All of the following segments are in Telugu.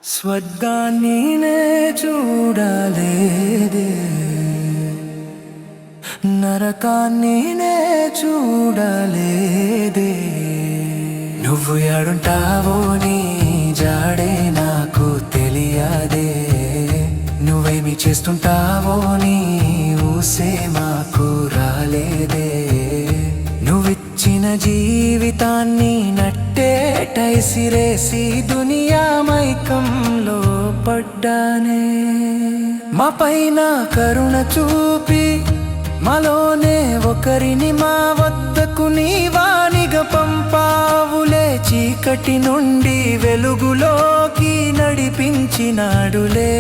స్వర్గాన్ని నే చూడలేదే, నరకాన్ని నే చూడలేదే. నువ్వు ఎడుంటావో నీ జాడే నాకు తెలియదే, నువ్వేమి చేస్తుంటావో నీ ఊసే మాకు రాలేదే. నువ్విచ్చిన జీవితాన్ని నట్టేటైసిరేసి దునియా మైకంలో పడ్డానే. మా పైన కరుణ చూపి మాలోనే ఒకరిని మా వద్దకు నీవానిగా పంపావులే. చీకటి నుండి వెలుగులోకి నడిపించినాడులే.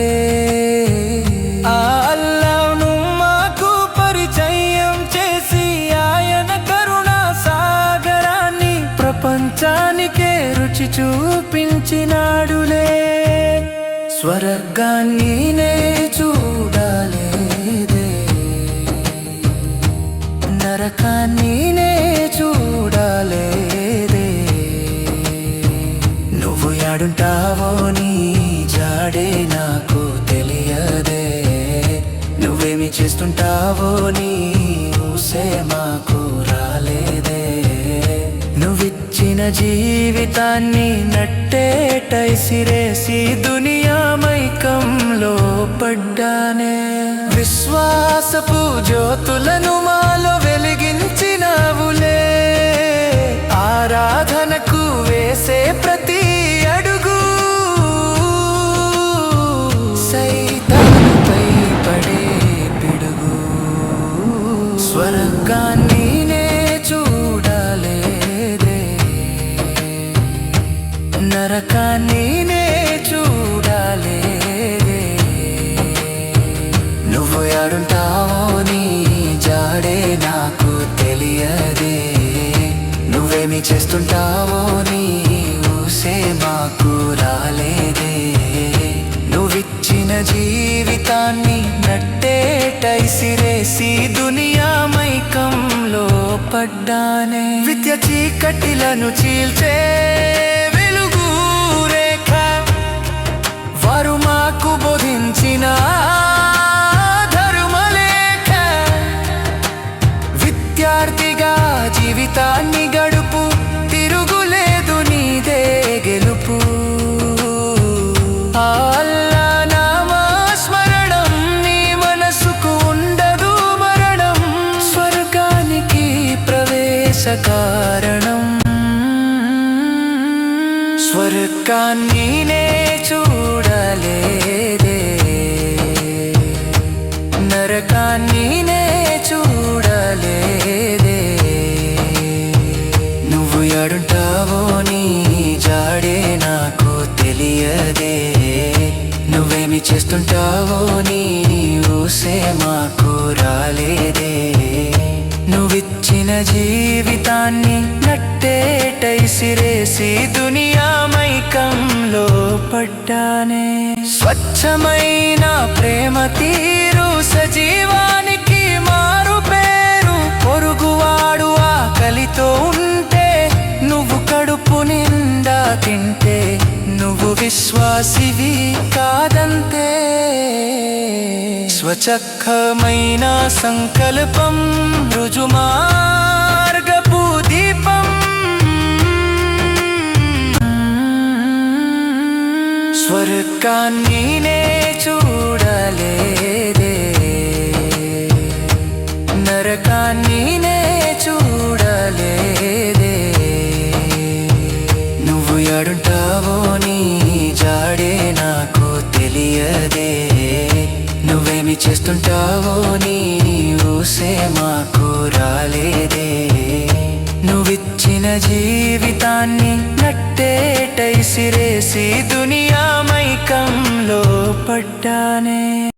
ఆ అల్లాహ్ను మాకు పరిచయం చేసి ఆయన కరుణా సాగరాన్ని ప్రపంచానికే రుచి చూపించినాడులే. స్వర్గాన్ని నే చూడలేదే, నరకాన్ని నే చూడలేదే. నువ్వు ఎడుంటావో నీ జాడే నాకు తెలియదే, నువ్వేమి చేస్తుంటావో నీ ఊసే మాకు రాలేదే. నువ్విచ్చిన జీవితాన్ని నట్టేటైసిరేసి దునియా మైకంలో పడ్డానే. విశ్వాసపు జ్యోతులను మాలో వెలిగించినావులే. ఆరాధనకు వేసే ప్రతి అడుగు సైతానుపై పడే పిడుగు. స్వర్గాన్ని నే చూడలేదే, నరకాన్ని నే చూడలేదే. నువ్వు ఎడుంటావో నీ జాడే నాకు తెలియదే, నువ్వేమి చేస్తుంటావో నీ ఊసే మాకు రాలేదే. నువ్విచ్చిన జీవితాన్ని నట్టేటైసిరేసి దునియా మైకంలో పడ్డానే. విద్య చీకటిలను చీల్చే వెలుగు రేఖ, వారు మాకు బోధించిన ధర్మలేఖ. విద్యార్థిగా జీవితాన్ని గడుపు, తిరుగులేదు నీదే గెలుపు. అల్లా నామస్మరణం, నీ మనసుకు ఉండదు మరణం. స్వర్గానికి ప్రవేశ కారణం. స్వర్గాన్ని నే చూడలేదే, నరకాన్ని నే చూడలేదే. నువ్వు ఎడుంటావో నీ జాడే నాకు తెలియదే, నువ్వేమి చేస్తుంటావో నీ ఊసే మాకు రాలేదే. నువ్విచ్చిన జీవితాన్ని నట్టేటైసిరేసి దునియా మైకంలో పడ్డానే. స్వచ్ఛమైన ప్రేమ తీరు సజీవానికి మారు పేరు. పొరుగువాడు ఆకలితో ఉంటే నువ్వు కడుపు నిండా తింటే నువ్వు విశ్వాసివి కాదంతే. స్వచ్ఛమైన సంకల్పం రుజుమార్గపు దీపం. స్వర్గాన్ని నే చూడలేదే, నరకాన్ని నే చూడలేదే. నువ్వు ఎడుంటావో నీ జాడే నాకు తెలియదే, నువ్వేమి చేస్తుంటావో నీ ఊసే మాకు రాలేదే. నువ్విచ్చిన జీవితాన్ని నట్టేటైసిరేసి దునియా మైకంలో పడ్డానే.